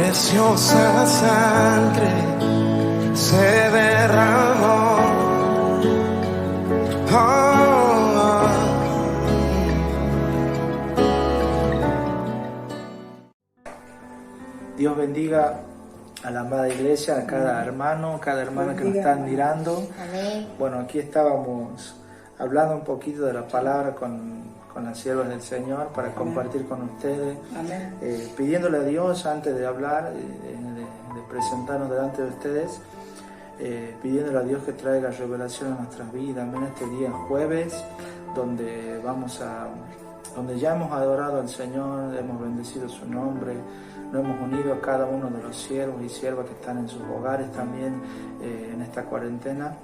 preciosa sangre se derramó. Dios bendiga a la amada iglesia, a cada hermano, cada hermana que nos están mirando. Amén. Bueno, aquí estábamos hablando un poquito de la palabra con las siervas del Señor para compartir con ustedes, pidiéndole a Dios antes de hablar, de presentarnos delante de ustedes, pidiéndole a Dios que traiga revelación a nuestras vidas. Amén. Este día jueves, donde ya hemos adorado al Señor, hemos bendecido su nombre, nos hemos unido a cada uno de los siervos y siervas que están en sus hogares también en esta cuarentena,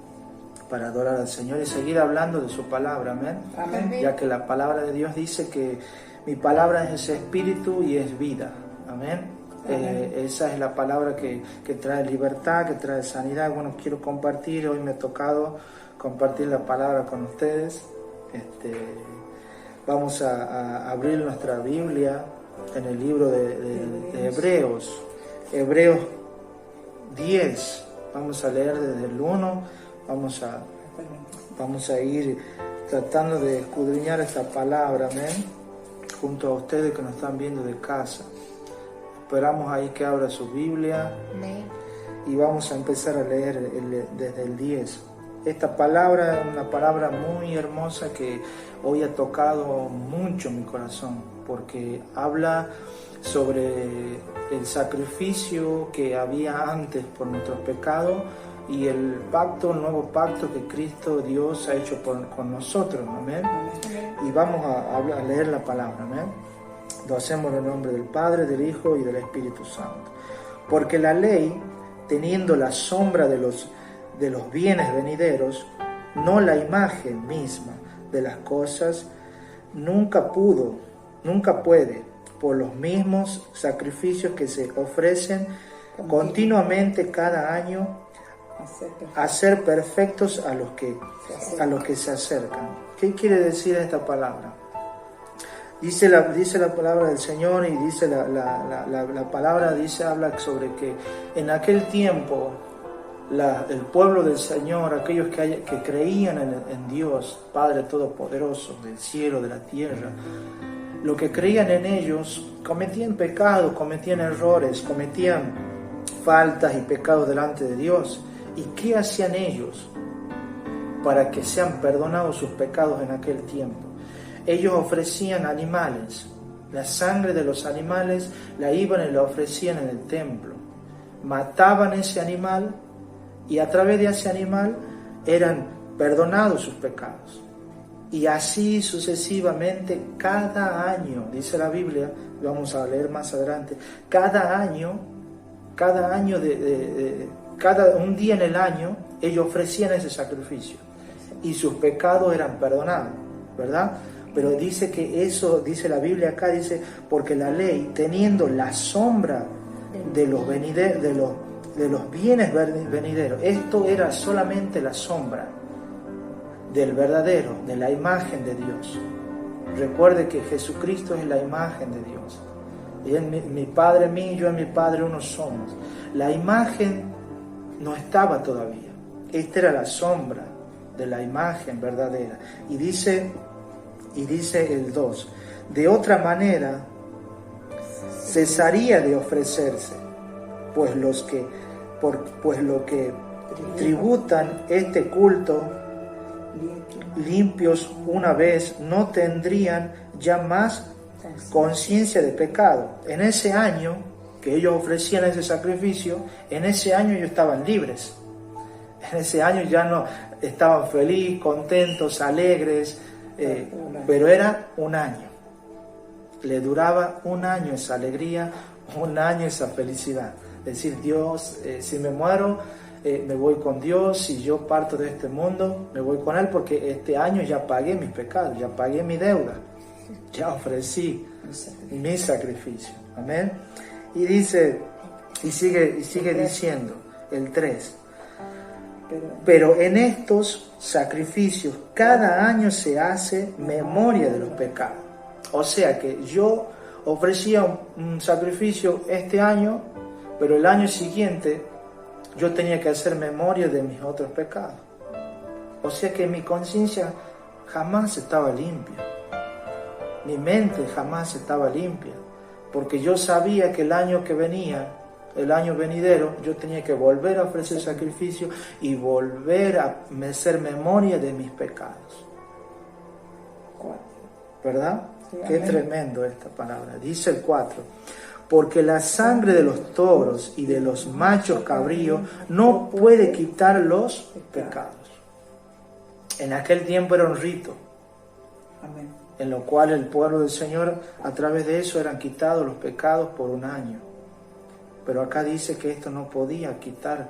para adorar al Señor y seguir hablando de su palabra, amén. Amén. Ya que la palabra de Dios dice que mi palabra es espíritu y es vida, amén. Esa es la palabra que trae libertad, que trae sanidad. Bueno, quiero compartir, hoy me ha tocado compartir la palabra con ustedes. Vamos a abrir nuestra Biblia en el libro de Hebreos, Hebreos 10, vamos a leer desde el 1. Vamos a ir tratando de escudriñar esta palabra, amén, junto a ustedes que nos están viendo de casa. Esperamos ahí que abra su Biblia, Amén. Y vamos a empezar a leer desde el 10. Esta palabra es una palabra muy hermosa que hoy ha tocado mucho mi corazón, porque habla sobre el sacrificio que había antes por nuestros pecados y el nuevo pacto que Cristo Dios ha hecho con nosotros, amén. Y vamos a leer la palabra, amén. Lo hacemos en el nombre del Padre, del Hijo y del Espíritu Santo. Porque la ley, teniendo la sombra de los bienes venideros, no la imagen misma de las cosas, nunca puede, por los mismos sacrificios que se ofrecen continuamente cada año, hacer perfectos a los que se acercan. ¿Qué quiere decir esta palabra? Dice la palabra del Señor, y dice la palabra habla sobre que en aquel tiempo el pueblo del Señor, aquellos que creían en Dios, Padre Todopoderoso, del cielo, de la tierra, lo que creían en ellos, cometían pecados, cometían errores, cometían faltas y pecados delante de Dios. ¿Y qué hacían ellos para que sean perdonados sus pecados en aquel tiempo? Ellos ofrecían animales, la sangre de los animales la iban y la ofrecían en el templo, mataban ese animal y a través de ese animal eran perdonados sus pecados. Y así sucesivamente cada año, dice la Biblia, vamos a leer más adelante, un día en el año ellos ofrecían ese sacrificio y sus pecados eran perdonados, ¿verdad? Pero dice que eso, dice la Biblia acá, dice, porque la ley, teniendo la sombra de los bienes venideros, esto era solamente la sombra del verdadero, de la imagen de Dios. Recuerde que Jesucristo es la imagen de Dios. Y mi Padre mío y yo en mi Padre uno somos. La imagen no estaba todavía. Esta era la sombra de la imagen verdadera. Y dice el 2, de otra manera cesaría de ofrecerse, pues lo que tributan este culto limpios una vez no tendrían ya más conciencia de pecado. En ese año que ellos ofrecían ese sacrificio, en ese año ellos estaban libres. En ese año ya no estaban felices, contentos, alegres, pero era un año. Le duraba un año esa alegría, un año esa felicidad. Decir, Dios, si me muero, me voy con Dios. Si yo parto de este mundo, me voy con Él, porque este año ya pagué mis pecados, ya pagué mi deuda, ya ofrecí mi sacrificio. Amén. Y dice, y sigue diciendo el 3. Pero en estos sacrificios cada año se hace memoria de los pecados. O sea que yo ofrecía un sacrificio este año pero el año siguiente yo tenía que hacer memoria de mis otros pecados. O sea que mi conciencia jamás estaba limpia. Mi mente jamás estaba limpia. Porque yo sabía que el año que venía, el año venidero, yo tenía que volver a ofrecer sacrificio y volver a hacer memoria de mis pecados. ¿Verdad? Sí, qué amén. tremendo esta palabra. Dice el 4. Porque la sangre de los toros y de los machos cabríos no puede quitar los pecados. En aquel tiempo era un rito, Amén. en lo cual el pueblo del Señor, a través de eso, eran quitados los pecados por un año. Pero acá dice que esto no podía quitar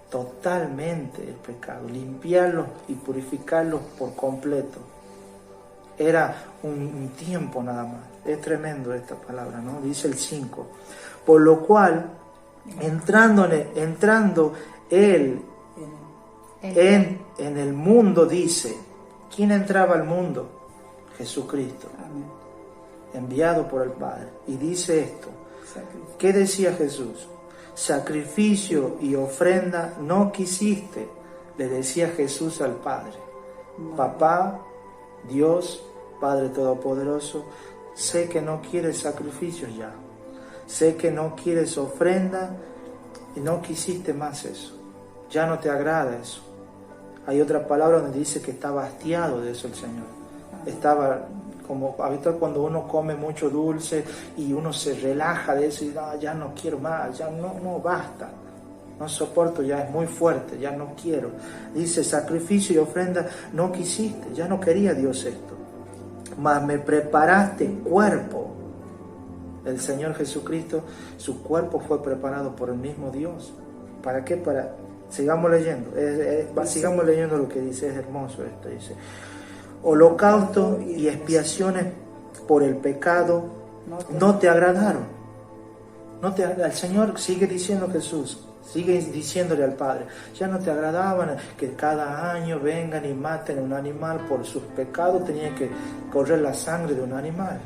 totalmente el pecado, limpiarlos y purificarlos por completo. Era un tiempo nada más. Es tremendo esta palabra, ¿no? Dice el 5. Por lo cual, entrando él en el mundo, dice, ¿quién entraba al mundo? Jesucristo, Amén. enviado por el Padre. Y dice esto, Sacrificio. ¿qué decía Jesús? Sacrificio y ofrenda no quisiste, le decía Jesús al Padre. Papá, Dios, Padre Todopoderoso, sé que no quieres sacrificios ya. Sé que no quieres ofrenda y no quisiste más eso. Ya no te agrada eso. Hay otra palabra donde dice que estaba hastiado de eso el Señor. Estaba como habitual cuando uno come mucho dulce y uno se relaja de eso y ya no quiero más, ya no basta. No soporto, ya es muy fuerte, ya no quiero. Dice, sacrificio y ofrenda no quisiste, ya no quería Dios esto. Mas me preparaste cuerpo. El Señor Jesucristo, su cuerpo fue preparado por el mismo Dios. ¿Para qué? Sigamos leyendo. Sigamos leyendo lo que dice, es hermoso esto. Dice, holocausto y expiaciones por el pecado no te agradaron. El Señor sigue diciendo Jesús, sigue diciéndole al Padre, ya no te agradaban que cada año vengan y maten un animal por sus pecados, tenía que correr la sangre de un animal.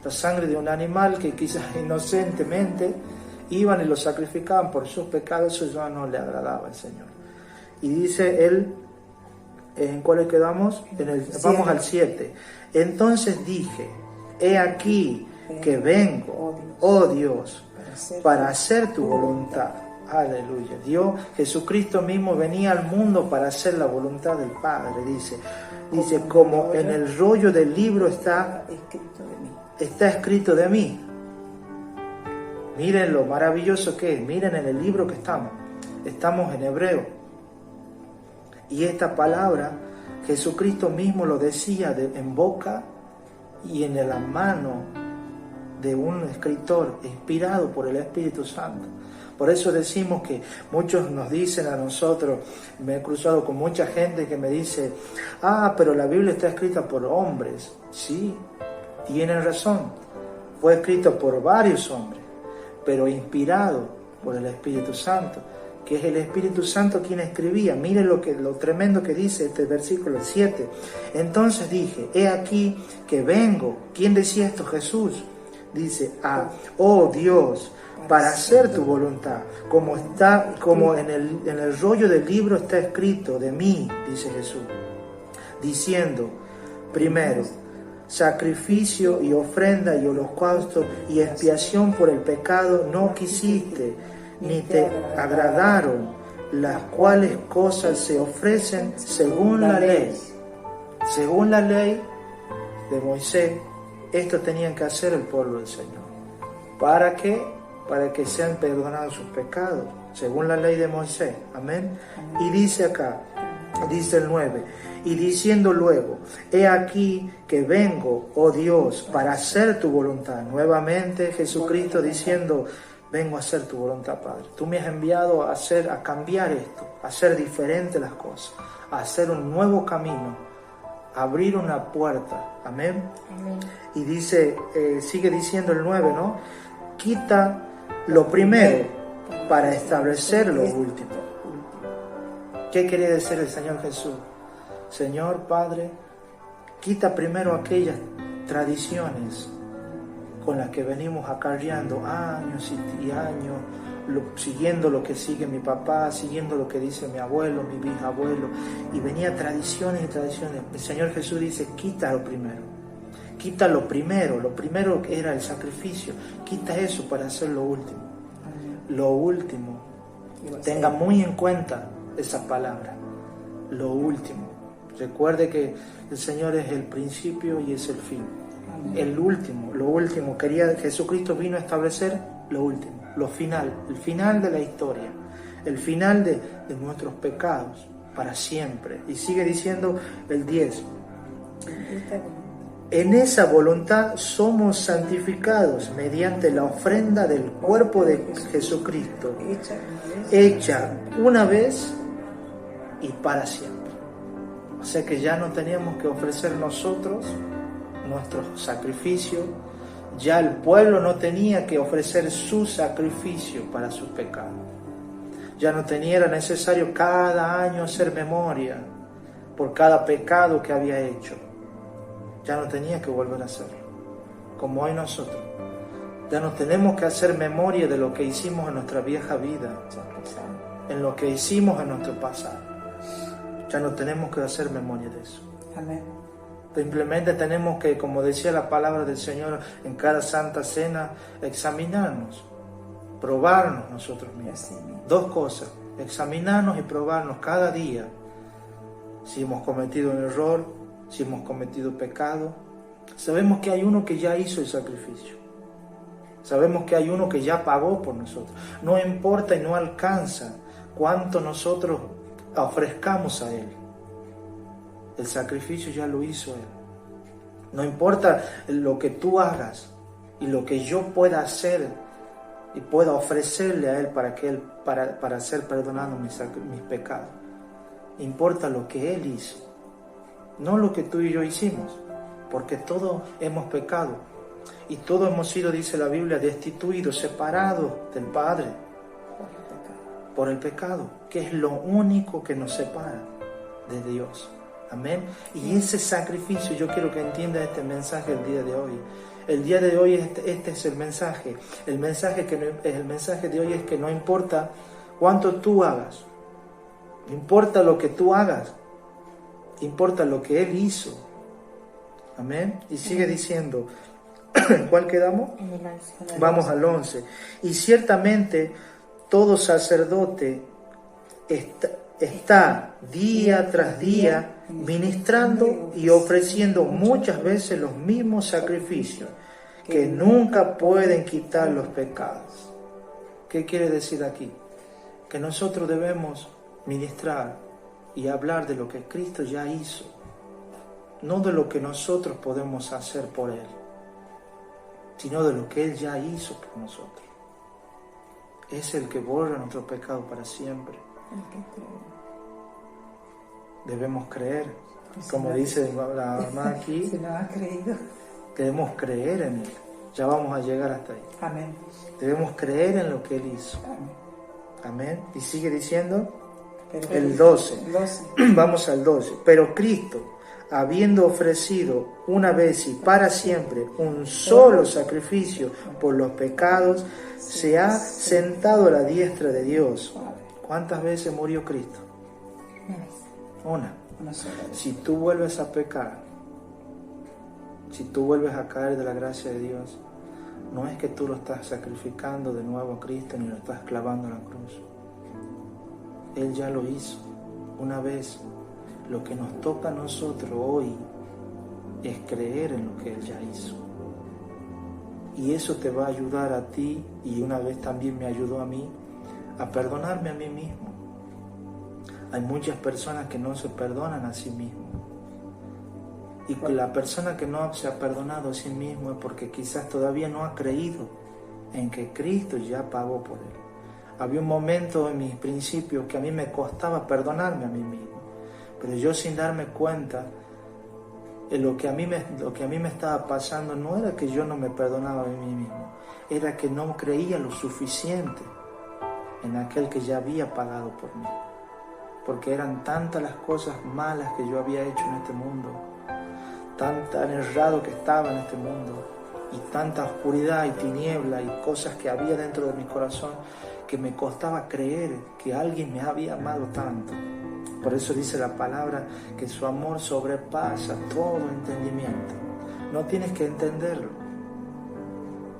La sangre de un animal que quizás inocentemente iban y lo sacrificaban por sus pecados, eso ya no le agradaba al Señor. Y dice él, ¿en cuál quedamos? Vamos al 7. Entonces dije, he aquí que vengo, oh Dios, para hacer tu voluntad. Aleluya. Dios, Jesucristo mismo venía al mundo para hacer la voluntad del Padre, dice. Dice, como en el rollo del libro está escrito de mí. Miren lo maravilloso que es. Miren en el libro que estamos. Estamos en hebreo. Y esta palabra, Jesucristo mismo lo decía en boca y en la mano de un escritor inspirado por el Espíritu Santo. Por eso decimos que muchos nos dicen a nosotros, me he cruzado con mucha gente que me dice, pero la Biblia está escrita por hombres. Sí, tienen razón. Fue escrito por varios hombres, pero inspirado por el Espíritu Santo, que es el Espíritu Santo quien escribía. Miren lo tremendo que dice este versículo 7. Entonces dije, he aquí que vengo. ¿Quién decía esto? Jesús. Dice, oh Dios, para hacer tu voluntad, como en el rollo del libro está escrito de mí, dice Jesús, diciendo, primero, sacrificio y ofrenda y holocausto y expiación por el pecado no quisiste, ni te agradaron, las cuales cosas se ofrecen según la ley. Según la ley de Moisés, esto tenían que hacer el pueblo del Señor. ¿Para qué? Para que sean perdonados sus pecados, según la ley de Moisés. Amén. Y dice acá, dice el 9, y diciendo luego, he aquí que vengo, oh Dios, para hacer tu voluntad. Nuevamente Jesucristo diciendo, vengo a hacer tu voluntad, Padre. Tú me has enviado a cambiar esto, a hacer diferentes las cosas, a hacer un nuevo camino, a abrir una puerta. Amén. Amén. Y dice, sigue diciendo el 9, ¿no? Quita lo primero para establecer lo último. ¿Qué quería decir el Señor Jesús? Señor Padre, quita primero aquellas tradiciones con la que venimos acarreando años y años, siguiendo lo que sigue mi papá, siguiendo lo que dice mi abuelo, mi bisabuelo, y venía tradiciones y tradiciones. El Señor Jesús dice, quita lo primero, quita lo primero que era el sacrificio, quita eso para hacer lo último. Lo último, tenga muy en cuenta esa palabra, lo último. Recuerde que el Señor es el principio y es el fin. El último, lo último. Jesucristo vino a establecer lo último, lo final, el final de la historia, el final de nuestros pecados para siempre. Y sigue diciendo el 10. En esa voluntad somos santificados mediante la ofrenda del cuerpo de Jesucristo, hecha una vez y para siempre. O sea que ya no teníamos que ofrecer nosotros nuestro sacrificio, ya el pueblo no tenía que ofrecer su sacrificio para sus pecados. Ya no era necesario cada año hacer memoria por cada pecado que había hecho. Ya no tenía que volver a hacerlo, como hoy nosotros. Ya no tenemos que hacer memoria de lo que hicimos en nuestra vieja vida, en lo que hicimos en nuestro pasado. Ya no tenemos que hacer memoria de eso. Amén. Simplemente tenemos que, como decía la palabra del Señor en cada Santa Cena, examinarnos, probarnos nosotros mismos. Dos cosas, examinarnos y probarnos cada día. Si hemos cometido un error, si hemos cometido pecado, sabemos que hay uno que ya hizo el sacrificio. Sabemos que hay uno que ya pagó por nosotros. No importa y no alcanza cuánto nosotros ofrezcamos a Él. El sacrificio ya lo hizo Él. No importa lo que tú hagas y lo que yo pueda hacer y pueda ofrecerle a Él para ser perdonado mis pecados. Importa lo que Él hizo, no lo que tú y yo hicimos, porque todos hemos pecado y todos hemos sido, dice la Biblia, destituidos, separados del Padre por el pecado, que es lo único que nos separa de Dios. Amén. Y ese sacrificio, yo quiero que entiendas este mensaje el día de hoy. El día de hoy este es el mensaje. El mensaje de hoy es que no importa cuánto tú hagas, no importa lo que tú hagas, importa lo que Él hizo. Amén. Y sigue diciendo, ¿en cuál quedamos? Vamos al 11. Y ciertamente todo sacerdote está día tras día ministrando y ofreciendo muchas veces los mismos sacrificios que nunca pueden quitar los pecados. ¿Qué quiere decir aquí? Que nosotros debemos ministrar y hablar de lo que Cristo ya hizo, no de lo que nosotros podemos hacer por Él, sino de lo que Él ya hizo por nosotros. Es el que borra nuestro pecado para siempre. Debemos creer, como dice la mamá aquí, Si no has creído. debemos creer en Él. Ya vamos a llegar hasta ahí. Amén. Debemos creer en lo que Él hizo. Amén. Amén. Y sigue diciendo Pero el 12. 12. Vamos al 12. Pero Cristo, habiendo ofrecido una vez y para siempre un solo sacrificio por los pecados, se ha sentado a la diestra de Dios. ¿Cuántas veces murió Cristo? Una. Una sola vez. Si tú vuelves a pecar, si tú vuelves a caer de la gracia de Dios, no es que tú lo estás sacrificando de nuevo a Cristo ni lo estás clavando a la cruz. Él ya lo hizo una vez. Lo que nos toca a nosotros hoy es creer en lo que Él ya hizo. Y eso te va a ayudar a ti, y una vez también me ayudó a mí, a perdonarme a mí mismo. Hay muchas personas que no se perdonan a sí mismos. Y la persona que no se ha perdonado a sí mismo es porque quizás todavía no ha creído en que Cristo ya pagó por él. Había un momento en mis principios que a mí me costaba perdonarme a mí mismo, pero yo, sin darme cuenta, lo que a mí me estaba pasando no era que yo no me perdonaba a mí mismo, era que no creía lo suficiente en aquel que ya había pagado por mí. Porque eran tantas las cosas malas que yo había hecho en este mundo, tan errado que estaba en este mundo, y tanta oscuridad y tiniebla y cosas que había dentro de mi corazón que me costaba creer que alguien me había amado tanto. Por eso dice la palabra que su amor sobrepasa todo entendimiento. No tienes que entenderlo,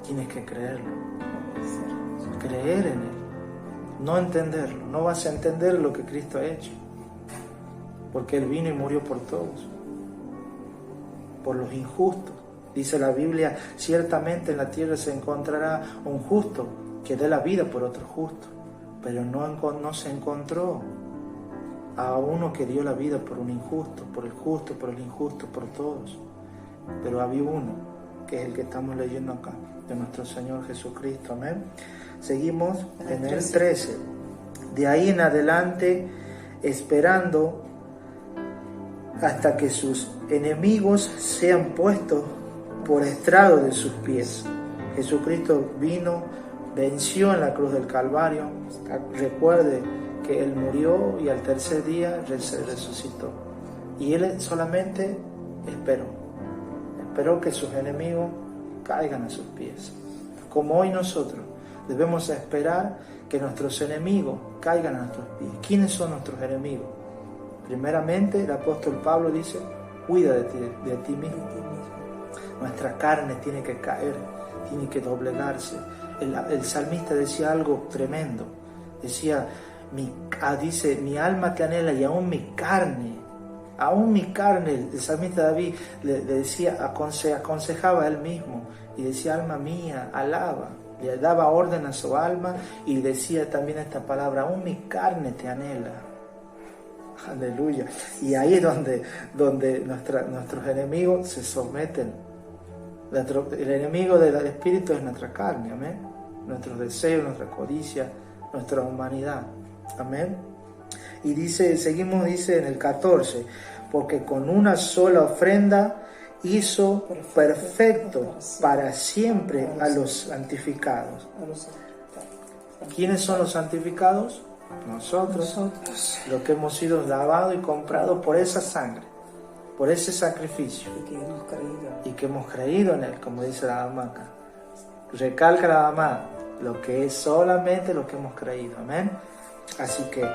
tienes que creerlo, creer en Él, no entenderlo. No vas a entender lo que Cristo ha hecho, porque Él vino y murió por todos, por los injustos. Dice la Biblia, ciertamente en la tierra se encontrará un justo que dé la vida por otro justo, pero no se encontró a uno que dio la vida por un injusto, por el justo, por el injusto, por todos. Pero había uno, que es el que estamos leyendo acá, de nuestro Señor Jesucristo. Amén. Seguimos en el 13. De ahí en adelante, esperando hasta que sus enemigos sean puestos por estrado de sus pies. Jesucristo vino, venció en la cruz del Calvario. Recuerde que Él murió y al tercer día se resucitó. Y Él solamente esperó que sus enemigos caigan a sus pies. Como hoy nosotros debemos esperar que nuestros enemigos caigan a nuestros pies. ¿Quiénes son nuestros enemigos? Primeramente, el apóstol Pablo dice, cuida de ti mismo. Nuestra carne tiene que caer, tiene que doblegarse. El salmista decía algo tremendo. Decía, mi alma te anhela y aún mi carne, el salmista David le decía, aconsejaba a él mismo y decía, alma mía, alaba. Le daba orden a su alma y decía también esta palabra, aún mi carne te anhela. Aleluya. Y ahí es donde nuestros enemigos se someten. El enemigo del espíritu es nuestra carne, amén. Nuestros deseos, nuestra codicia, nuestra humanidad, amén. Y seguimos en el 14, porque con una sola ofrenda hizo perfecto para siempre a los santificados. ¿Quiénes son los santificados? Nosotros, los que hemos sido lavados y comprados por esa sangre, por ese sacrificio, y que hemos creído en Él, como dice la dama acá. Recalca la dama, lo que es solamente lo que hemos creído, amén. Así que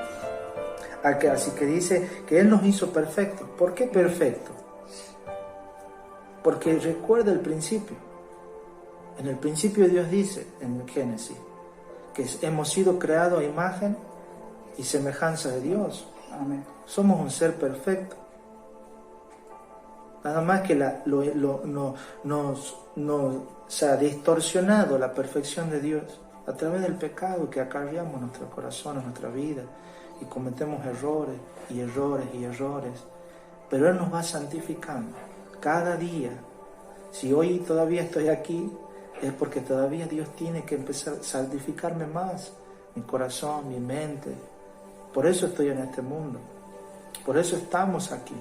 dice que Él nos hizo perfectos. ¿Por qué perfecto? Porque recuerda el principio. En el principio Dios dice en Génesis que hemos sido creados a imagen y semejanza de Dios. Amén. Somos un ser perfecto. Nada más que se ha distorsionado la perfección de Dios a través del pecado que acarreamos en nuestro corazón, en nuestra vida, y cometemos errores. Pero Él nos va santificando cada día. Si hoy todavía estoy aquí, es porque todavía Dios tiene que empezar a santificarme más, mi corazón, mi mente. Por eso estoy en este mundo, por eso estamos aquí,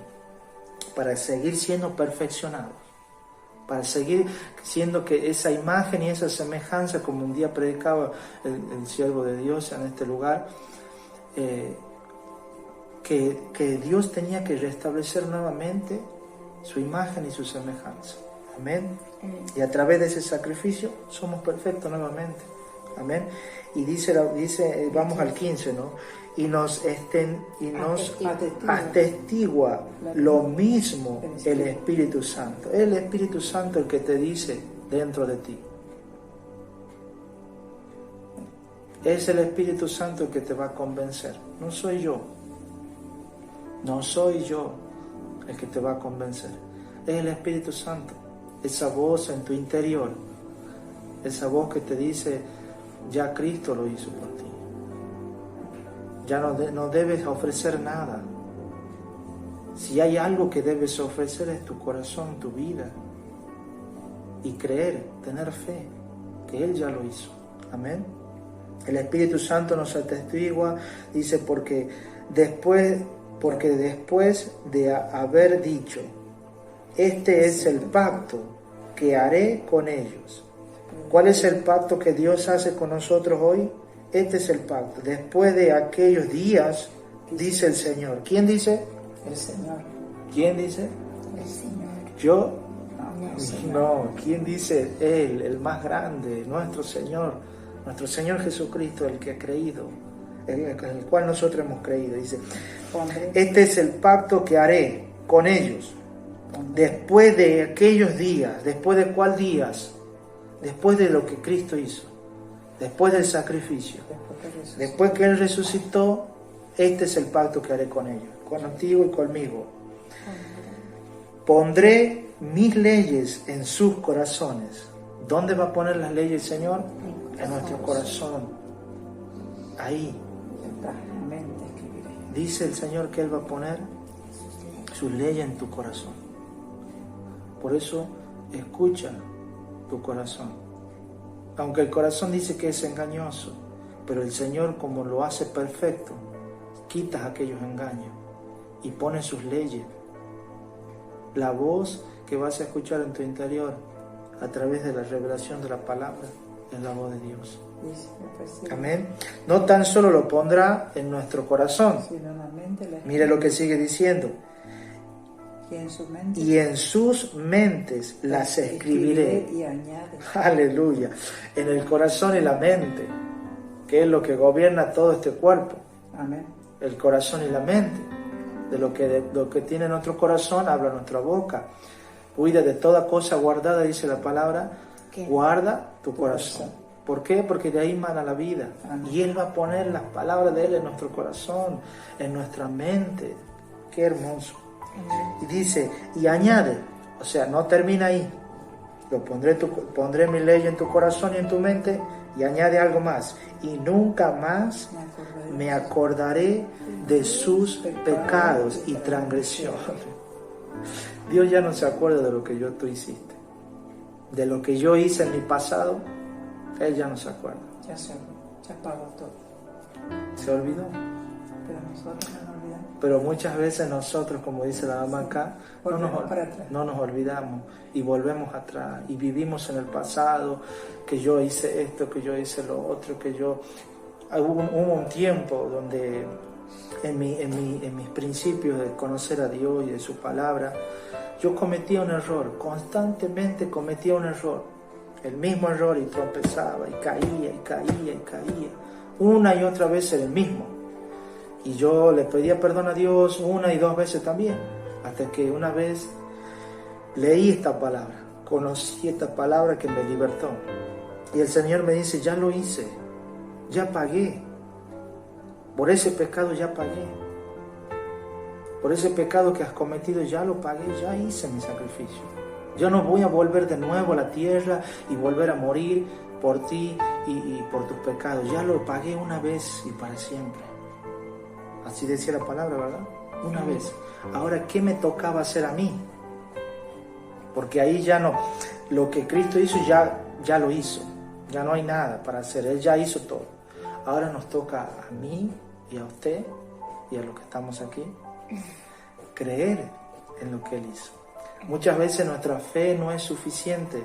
para seguir siendo perfeccionados, para seguir siendo que esa imagen y esa semejanza, como un día predicaba el siervo de Dios en este lugar, que Dios tenía que restablecer nuevamente su imagen y su semejanza. Amén. Y a través de ese sacrificio somos perfectos nuevamente. Amén. Y dice vamos al 15, ¿no? Y nos atestigua lo mismo el Espíritu Santo. Es el Espíritu Santo el que te dice dentro de ti. Es el Espíritu Santo el que te va a convencer. No soy yo. No soy yo el que te va a convencer. Es el Espíritu Santo. Esa voz en tu interior. Esa voz que te dice, ya Cristo lo hizo por ti. Ya no debes ofrecer nada. Si hay algo que debes ofrecer es tu corazón, tu vida. Y creer, tener fe, que Él ya lo hizo. Amén. El Espíritu Santo nos atestigua, dice, porque después de haber dicho, este es el pacto que haré con ellos. ¿Cuál es el pacto que Dios hace con nosotros hoy? Este es el pacto. Después de aquellos días, dice el Señor. ¿Quién dice? El Señor. ¿Quién dice? El Señor. ¿Yo? No. No, Señor. No, ¿quién dice Él, el más grande, nuestro Señor Jesucristo, el que ha creído, en el cual nosotros hemos creído? Dice, Pondré, este es el pacto que haré con ellos después de aquellos días. ¿Después de cuál días? Después de lo que Cristo hizo, después del sacrificio, después que Él resucitó. Este es el pacto que haré con ellos, contigo y conmigo. Pondré mis leyes en sus corazones. ¿Dónde va a poner las leyes el Señor? En nuestro corazón. Ahí. eternamente escribiré. Dice el Señor que Él va a poner sus leyes en tu corazón. Por eso, escucha tu corazón. Aunque el corazón dice que es engañoso, pero el Señor, como lo hace perfecto, quitas aquellos engaños y pone sus leyes. La voz que vas a escuchar en tu interior a través de la revelación de la palabra es la voz de Dios. Amén. No tan solo lo pondrá en nuestro corazón. Mire lo que sigue diciendo. Y en sus mentes las escribiré. Y añade. Aleluya. En el corazón y la mente, que es lo que gobierna todo este cuerpo. Amén. El corazón y la mente. De lo que tiene nuestro corazón habla nuestra boca. Cuida de toda cosa guardada, dice la palabra. ¿Qué? Guarda tu corazón. ¿Por qué? Porque de ahí mana la vida. Amén. Y Él va a poner las palabras de Él en nuestro corazón, en nuestra mente. Qué hermoso. Amén. Y dice, y añade, o sea, no termina ahí. Pondré mi ley en tu corazón y en tu mente, y añade algo más. Y nunca más me acordaré de sus pecados y transgresiones. Dios ya no se acuerda de lo que tú hiciste. De lo que yo hice en mi pasado, Él ya no se acuerda. Ya pagó todo. Se olvidó. Pero nosotros no nos olvidamos. Pero muchas veces nosotros, como dice la mamá acá, no nos olvidamos y volvemos atrás y vivimos en el pasado, que yo hice esto, que yo hice lo otro, que yo... Hubo un tiempo donde en mis principios de conocer a Dios y de su palabra, yo cometía un error, constantemente cometía un error, el mismo error, y tropezaba y caía, una y otra vez era el mismo. Y yo le pedía perdón a Dios una y dos veces también, hasta que una vez leí esta palabra, conocí esta palabra que me libertó. Y el Señor me dice, ya lo hice, ya pagué. Por ese pecado ya pagué. Por ese pecado que has cometido ya lo pagué, ya hice mi sacrificio. Yo no voy a volver de nuevo a la tierra y volver a morir por ti y por tus pecados. Ya lo pagué una vez y para siempre. Así decía la palabra, ¿verdad? Una vez. Ahora, ¿qué me tocaba hacer a mí? Porque ahí ya no. Lo que Cristo hizo ya lo hizo. Ya no hay nada para hacer. Él ya hizo todo. Ahora nos toca a mí y a usted y a los que estamos aquí creer en lo que Él hizo. Muchas veces nuestra fe no es suficiente.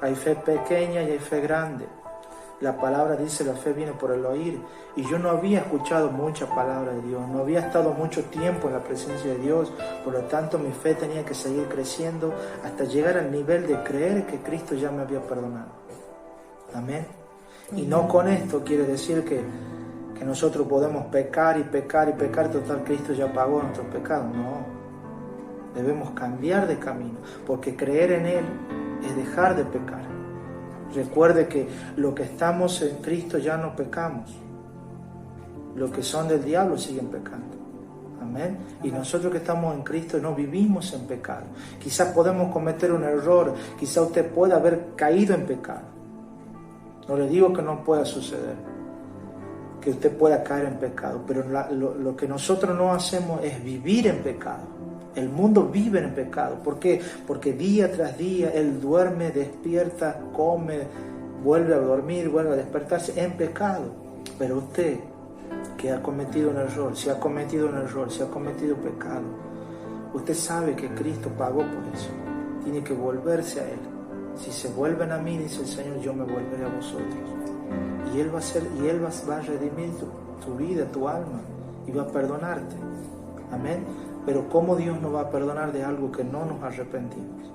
Hay fe pequeña y hay fe grande. La palabra dice, la fe viene por el oír. Y yo no había escuchado mucha palabra de Dios, no había estado mucho tiempo en la presencia de Dios. Por lo tanto, mi fe tenía que seguir creciendo hasta llegar al nivel de creer que Cristo ya me había perdonado. Amén. Y no con esto quiere decir que nosotros podemos pecar y pecar, total, Cristo ya pagó nuestros pecados. No, debemos cambiar de camino, porque creer en Él es dejar de pecar. Recuerde que lo que estamos en Cristo ya no pecamos. Los que son del diablo siguen pecando. Amén. Y nosotros que estamos en Cristo no vivimos en pecado. Quizás podemos cometer un error, quizás usted pueda haber caído en pecado. No le digo que no pueda suceder, que usted pueda caer en pecado, pero lo que nosotros no hacemos es vivir en pecado. El mundo vive en pecado. ¿Por qué? Porque día tras día él duerme, despierta, come, vuelve a dormir, vuelve a despertarse en pecado. Pero usted que ha cometido un error, si ha cometido pecado, usted sabe que Cristo pagó por eso. Tiene que volverse a Él. Si se vuelven a mí, dice el Señor, yo me volveré a vosotros. Y Él va a redimir tu vida, tu alma, y va a perdonarte. Amén. Pero ¿cómo Dios nos va a perdonar de algo que no nos arrepentimos?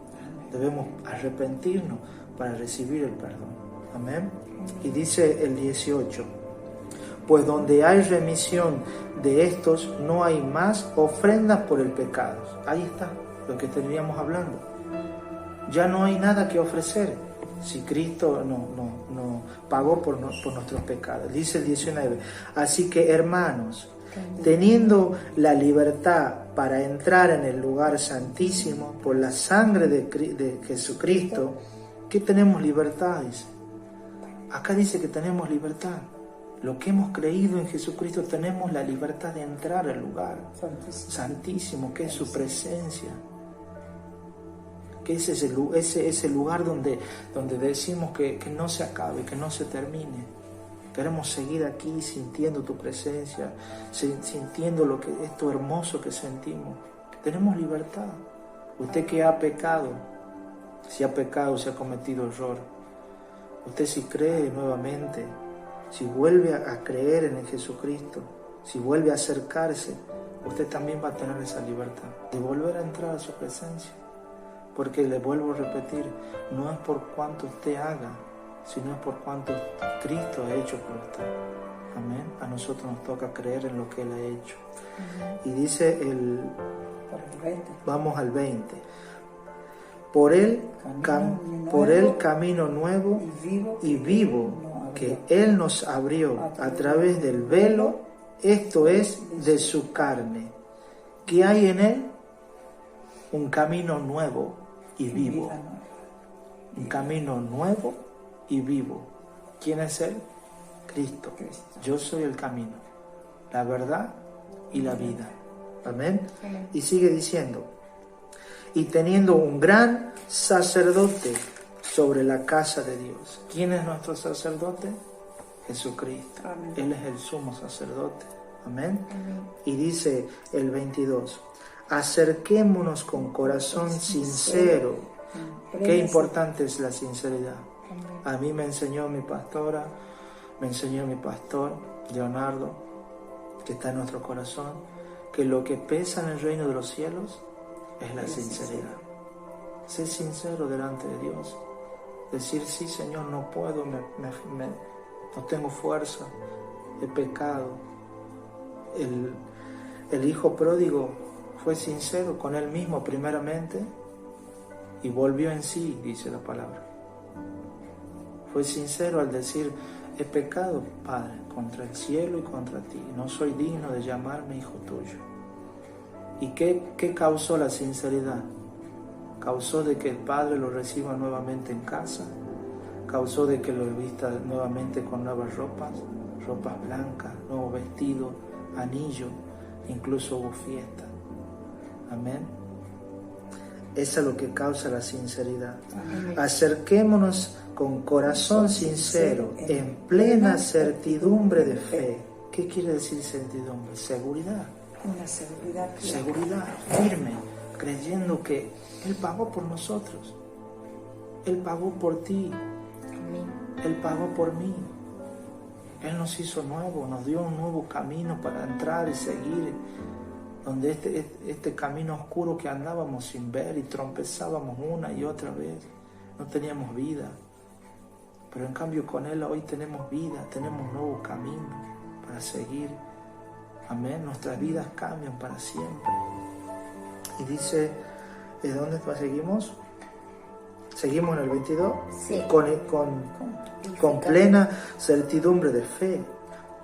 Debemos arrepentirnos para recibir el perdón. Amén. Y dice el 18, pues donde hay remisión de estos, no hay más ofrendas por el pecado. Ahí está lo que estaríamos hablando. Ya no hay nada que ofrecer si Cristo no pagó por nuestros pecados. Dice el 19, así que hermanos, teniendo la libertad para entrar en el lugar santísimo por la sangre de Jesucristo, ¿qué tenemos libertad? Dice. Acá dice que tenemos libertad. Lo que hemos creído en Jesucristo, tenemos la libertad de entrar al lugar santísimo, que es su presencia. Que es ese lugar donde decimos que no se acabe, que no se termine. Queremos seguir aquí sintiendo tu presencia, sintiendo esto hermoso que sentimos. Tenemos libertad. Usted que ha pecado, si ha cometido error, usted si cree nuevamente, si vuelve a creer en el Jesucristo, si vuelve a acercarse, usted también va a tener esa libertad de volver a entrar a su presencia. Porque le vuelvo a repetir, no es por cuanto usted haga, sino es por cuanto Cristo ha hecho por usted. Amén. A nosotros nos toca creer en lo que Él ha hecho. Y dice vamos al 20. Por él camino nuevo y vivo que Él nos abrió a través del velo, esto es, de su carne. ¿Qué hay en Él? Un camino nuevo y vivo. Un camino nuevo y vivo. ¿Quién es Él? Cristo. Yo soy el camino, la verdad y la vida. Amén. Y sigue diciendo, y teniendo un gran sacerdote sobre la casa de Dios. ¿Quién es nuestro sacerdote? Jesucristo. Amén. Él es el sumo sacerdote. Amén. Amén. Y dice el 22, acerquémonos con corazón sincero. Qué importante es la sinceridad. A mí me enseñó mi pastora, me enseñó mi pastor, Leonardo, que está en nuestro corazón, que lo que pesa en el reino de los cielos es la sinceridad. Ser sincero delante de Dios. Decir, sí, Señor, no puedo, no tengo fuerza, he pecado. El hijo pródigo fue sincero con él mismo primeramente y volvió en sí, dice la palabra. Fue sincero al decir, he pecado, Padre, contra el cielo y contra ti. No soy digno de llamarme hijo tuyo. ¿Y qué causó la sinceridad? Causó de que el Padre lo reciba nuevamente en casa. Causó de que lo vista nuevamente con nuevas ropas blancas, nuevo vestido, anillo, incluso hubo fiesta. Amén. Eso es lo que causa la sinceridad. Amén. Acerquémonos con corazón sincero, en plena certidumbre de fe. ¿Qué quiere decir certidumbre? Seguridad. Una seguridad. Seguridad firme, creyendo que Él pagó por nosotros. Él pagó por ti. Él pagó por mí. Él nos hizo nuevo, nos dio un nuevo camino para entrar y seguir. Donde este camino oscuro que andábamos sin ver y trompezábamos una y otra vez, no teníamos vida. Pero en cambio con Él hoy tenemos vida, tenemos un nuevo camino para seguir. Amén, nuestras vidas cambian para siempre. Y dice, ¿de dónde seguimos? Seguimos en el 22. Sí. Con plena certidumbre de fe,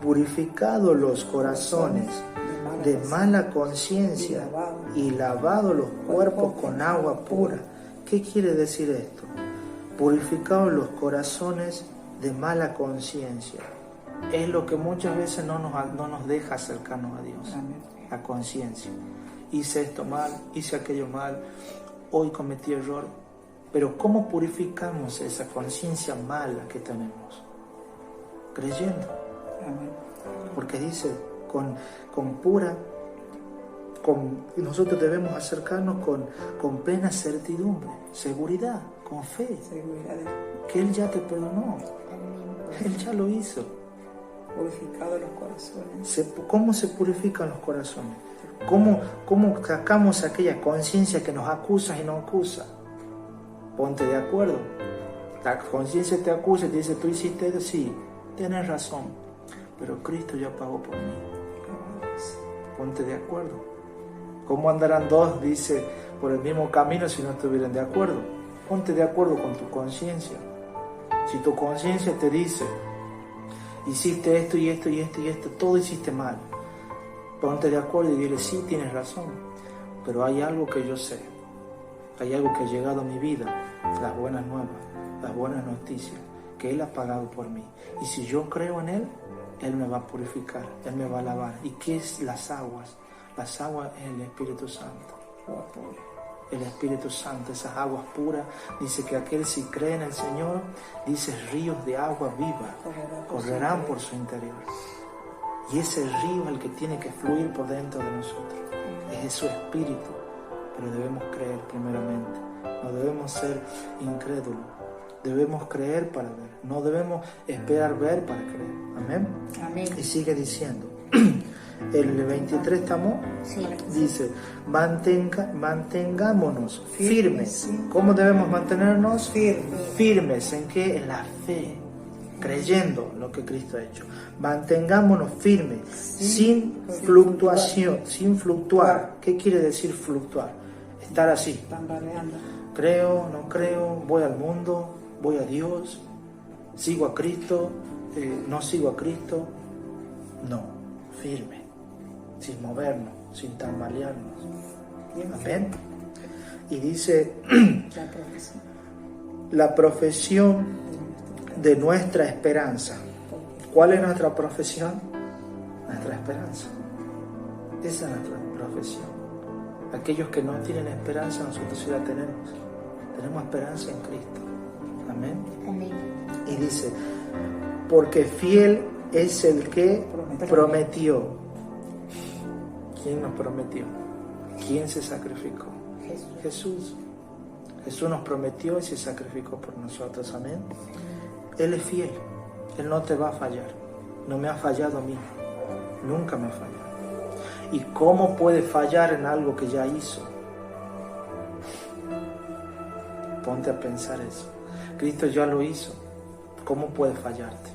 purificados los corazones de mala conciencia y lavados los cuerpos con agua pura. ¿Qué quiere decir esto? Purificados los corazones de mala conciencia. Es lo que muchas veces no nos deja acercarnos a Dios. Amén. La conciencia. Hice esto mal, hice aquello mal, hoy cometí error. Pero ¿cómo purificamos esa conciencia mala que tenemos? Creyendo. Amén. Porque dice, nosotros debemos acercarnos con plena certidumbre, seguridad, con fe. Seguridad. Que Él ya te perdonó. Él ya lo hizo. Purificado los corazones. ¿Cómo se purifican los corazones? ¿Cómo sacamos aquella conciencia que nos acusa y no acusa? Ponte de acuerdo. La conciencia te acusa y te dice, tú hiciste eso, sí, tienes razón, pero Cristo ya pagó por mí. Ponte de acuerdo. ¿Cómo andarán dos, dice, por el mismo camino si no estuvieran de acuerdo? Ponte de acuerdo con tu conciencia. Si tu conciencia te dice, hiciste esto y esto y esto y esto, todo hiciste mal, ponte de acuerdo y dile, sí, tienes razón, pero hay algo que yo sé, hay algo que ha llegado a mi vida, las buenas nuevas, las buenas noticias, que Él ha pagado por mí. Y si yo creo en Él, Él me va a purificar, Él me va a lavar. ¿Y qué es las aguas? Las aguas es el Espíritu Santo. El Espíritu Santo, esas aguas puras, dice que aquel si cree en el Señor, dice ríos de agua viva correrán por su interior. Y ese río es el que tiene que fluir por dentro de nosotros. Es su Espíritu, pero debemos creer primeramente. No debemos ser incrédulos. Debemos creer para ver. No debemos esperar ver para creer. Amén. Amén. Y sigue diciendo. El 23 estamos, Sí. dice, mantengámonos firmes. ¿Cómo debemos mantenernos? Firmes. ¿En qué? En la fe, creyendo lo que Cristo ha hecho. Mantengámonos firmes, sin fluctuación, sin fluctuar. ¿Qué quiere decir fluctuar? Estar así. Tambaleando. Creo, no creo, voy al mundo, voy a Dios, sigo a Cristo, no sigo a Cristo. No, firme, sin movernos, sin tambalearnos. Amén. Y dice la profesión de nuestra esperanza. ¿Cuál es nuestra profesión? Nuestra esperanza. Esa es nuestra profesión. Aquellos que no tienen esperanza, nosotros sí la tenemos. Tenemos esperanza en Cristo. Amén. Amén. Y dice, porque fiel es el que prometió. ¿Quién nos prometió? ¿Quién se sacrificó? Jesús. Jesús nos prometió y se sacrificó por nosotros. Amén. Él es fiel. Él no te va a fallar. No me ha fallado a mí. Nunca me ha fallado. ¿Y cómo puede fallar en algo que ya hizo? Ponte a pensar eso. Cristo ya lo hizo. ¿Cómo puede fallarte?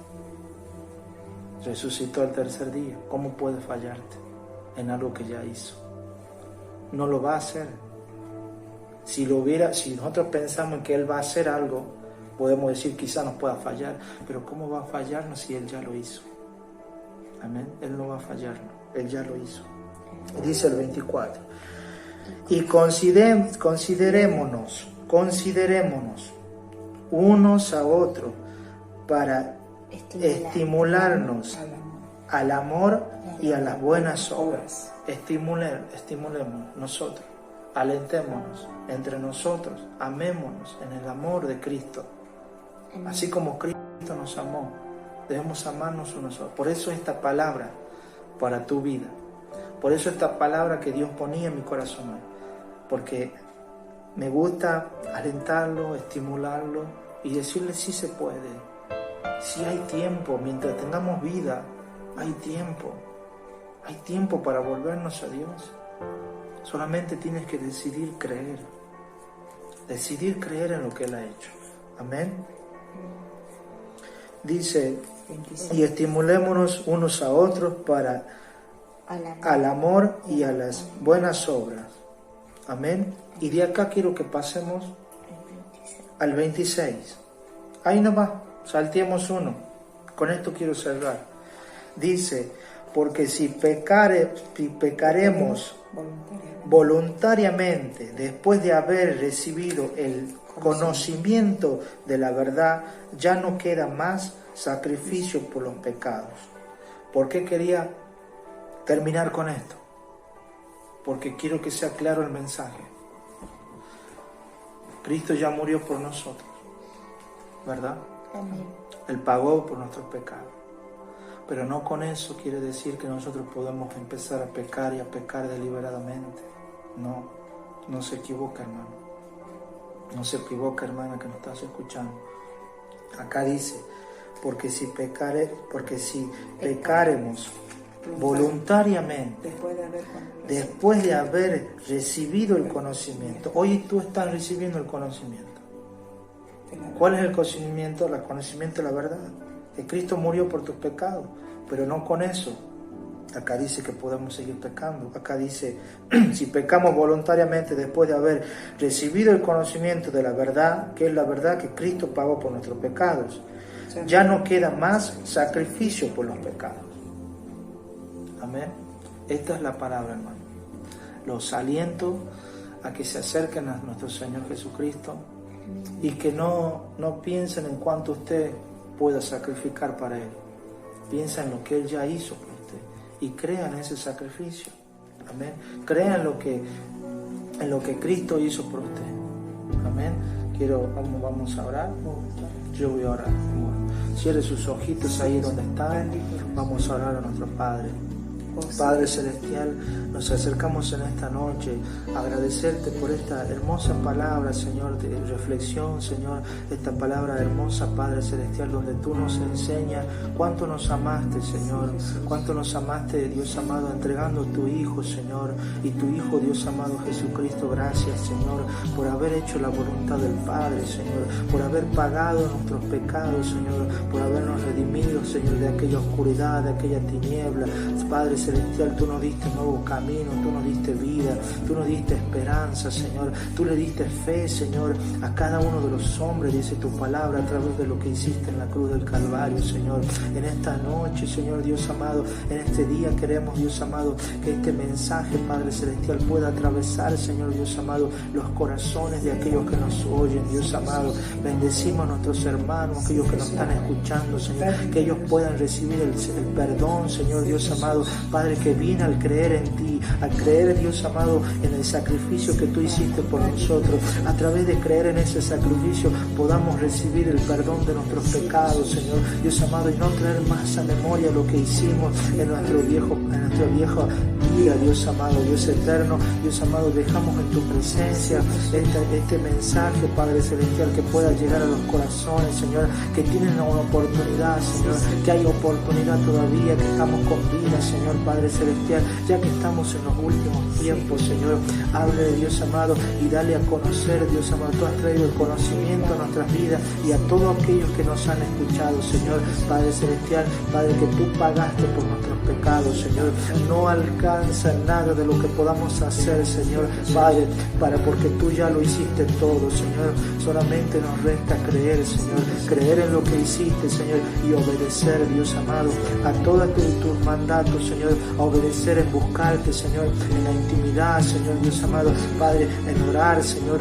Resucitó el tercer día. ¿Cómo puede fallarte en algo que ya hizo? No lo va a hacer. Si nosotros pensamos en que Él va a hacer algo, podemos decir quizá nos pueda fallar, pero ¿cómo va a fallarnos si Él ya lo hizo? Amén. Él no va a fallarnos. Él ya lo hizo. Y dice el 24. Y considerémonos unos a otros para estimularnos al amor y a las buenas obras. Estimulemos nosotros, alentémonos entre nosotros, amémonos en el amor de Cristo. Así como Cristo nos amó, debemos amarnos unos a otros. Por eso esta palabra para tu vida, por eso esta palabra que Dios ponía en mi corazón, porque me gusta alentarlo, estimularlo y decirle sí se puede, sí hay tiempo, mientras tengamos vida, hay tiempo para volvernos a Dios. Solamente tienes que decidir creer en lo que Él ha hecho. Amén. Dice, y estimulémonos unos a otros para al amor y a las buenas obras. Amén. Y de acá quiero que pasemos al 26. Ahí nomás, salteemos uno. Con esto quiero cerrar. Dice, porque si pecaremos voluntariamente después de haber recibido el conocimiento de la verdad, ya no queda más sacrificio por los pecados. ¿Por qué quería terminar con esto? Porque quiero que sea claro el mensaje. Cristo ya murió por nosotros, ¿verdad? Amén. Él pagó por nuestros pecados. Pero no con eso quiere decir que nosotros podemos empezar a pecar y a pecar deliberadamente. No se equivoca, hermano. No se equivoca, hermana, que nos estás escuchando. Acá dice, porque si pecaremos voluntariamente, después de haber recibido el conocimiento. Hoy tú estás recibiendo el conocimiento. ¿Cuál es el conocimiento? El conocimiento de la verdad. Que Cristo murió por tus pecados, pero no con eso. Acá dice que podemos seguir pecando. Acá dice, si pecamos voluntariamente después de haber recibido el conocimiento de la verdad, que es la verdad que Cristo pagó por nuestros pecados, ya no queda más sacrificio por los pecados. Amén. Esta es la palabra, hermano. Los aliento a que se acerquen a nuestro Señor Jesucristo y que no piensen en cuánto usted pueda sacrificar para Él. Piensa en lo que Él ya hizo por usted y crean en ese sacrificio. Amén. Crean en lo que Cristo hizo por usted. Amén. Vamos a orar. Yo voy a orar. Cierre sus ojitos ahí donde están. Vamos a orar a nuestro Padre. Padre Celestial, nos acercamos en esta noche a agradecerte por esta hermosa palabra, Señor, de reflexión, Señor, esta palabra hermosa, Padre Celestial, donde tú nos enseñas cuánto nos amaste, Señor, cuánto nos amaste, Dios amado, entregando a tu Hijo, Señor, y tu Hijo, Dios amado, Jesucristo. Gracias, Señor, por haber hecho la voluntad del Padre, Señor, por haber pagado nuestros pecados, Señor, por habernos redimido, Señor, de aquella oscuridad, de aquella tiniebla. Padre Celestial, tú nos diste nuevo camino, tú nos diste vida, tú nos diste esperanza, Señor, tú le diste fe, Señor, a cada uno de los hombres, dice tu palabra, a través de lo que hiciste en la cruz del Calvario, Señor. En esta noche, Señor, Dios amado, en este día queremos, Dios amado, que este mensaje, Padre Celestial, pueda atravesar, Señor, Dios amado, los corazones de aquellos que nos oyen, Dios amado. Bendecimos a nuestros hermanos, aquellos que nos están escuchando, Señor, que ellos puedan recibir el perdón, Señor, Dios amado, Padre, que vine al creer en ti, al creer, Dios amado, en el sacrificio que tú hiciste por nosotros. A través de creer en ese sacrificio podamos recibir el perdón de nuestros pecados, Señor, Dios amado, y no traer más a memoria lo que hicimos en nuestro viejo vida, Dios amado, Dios eterno, Dios amado. Dejamos en tu presencia este mensaje, Padre Celestial, que pueda llegar a los corazones, Señor, que tienen una oportunidad, Señor, que hay oportunidad todavía, que estamos con vida, Señor, Padre Celestial, ya que estamos en los últimos tiempos, Señor. Hable de Dios amado y dale a conocer, Dios amado. Tú has traído el conocimiento a nuestras vidas y a todos aquellos que nos han escuchado, Señor, Padre Celestial, Padre, que tú pagaste por nuestros pecados, Señor. No alcanza nada de lo que podamos hacer, Señor, Padre, porque tú ya lo hiciste todo, Señor. Solamente nos resta creer, Señor, creer en lo que hiciste, Señor, y obedecer, Dios amado, a todos tus mandatos, Señor, a obedecer en buscarte, Señor, en la intimidad, Señor, Dios amado, Padre, en orar, Señor,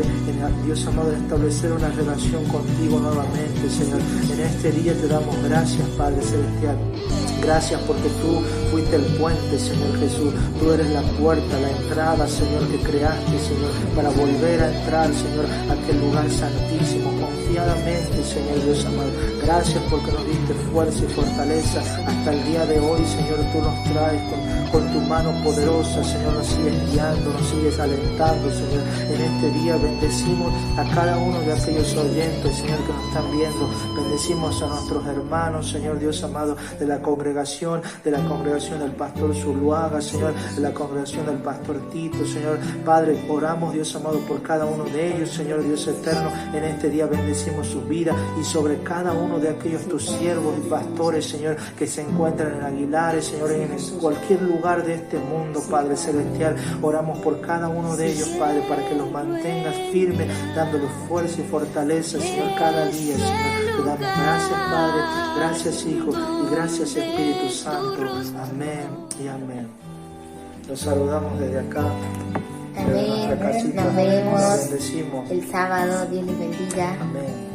Dios amado, en establecer una relación contigo nuevamente, Señor. En este día te damos gracias, Padre Celestial. Gracias porque tú fuiste el puente, Señor Jesús. Tú eres la puerta, la entrada, Señor, que creaste, Señor, para volver a entrar, Señor, a aquel lugar santísimo, confiadamente, Señor, Dios amado. Gracias porque nos diste fuerza y fortaleza hasta el día de hoy, Señor. Tú nos traes con tu mano poderosa, Señor, nos sigues guiando, nos sigues alentando, Señor. En este día bendecimos a cada uno de aquellos oyentes, Señor, que nos están viendo. Bendecimos a nuestros hermanos, Señor, Dios amado, de la congregación del pastor Zuluaga, Señor, de la congregación del pastor Tito, Señor. Padre, oramos, Dios amado, por cada uno de ellos, Señor, Dios eterno. En este día bendecimos su vida y sobre cada uno de aquellos tus siervos y pastores, Señor, que se encuentran en Aguilares, Señor, en cualquier lugar de este mundo, Padre Celestial. Oramos por cada uno de ellos, Padre, para que los mantengas firmes, dándoles fuerza y fortaleza, Señor, cada día, Señor. Te damos gracias, Padre, gracias, Hijo, y gracias, Espíritu Santo. Amén y amén. Los saludamos desde acá. Amén. Nos vemos el sábado. Dios les bendiga. Amén.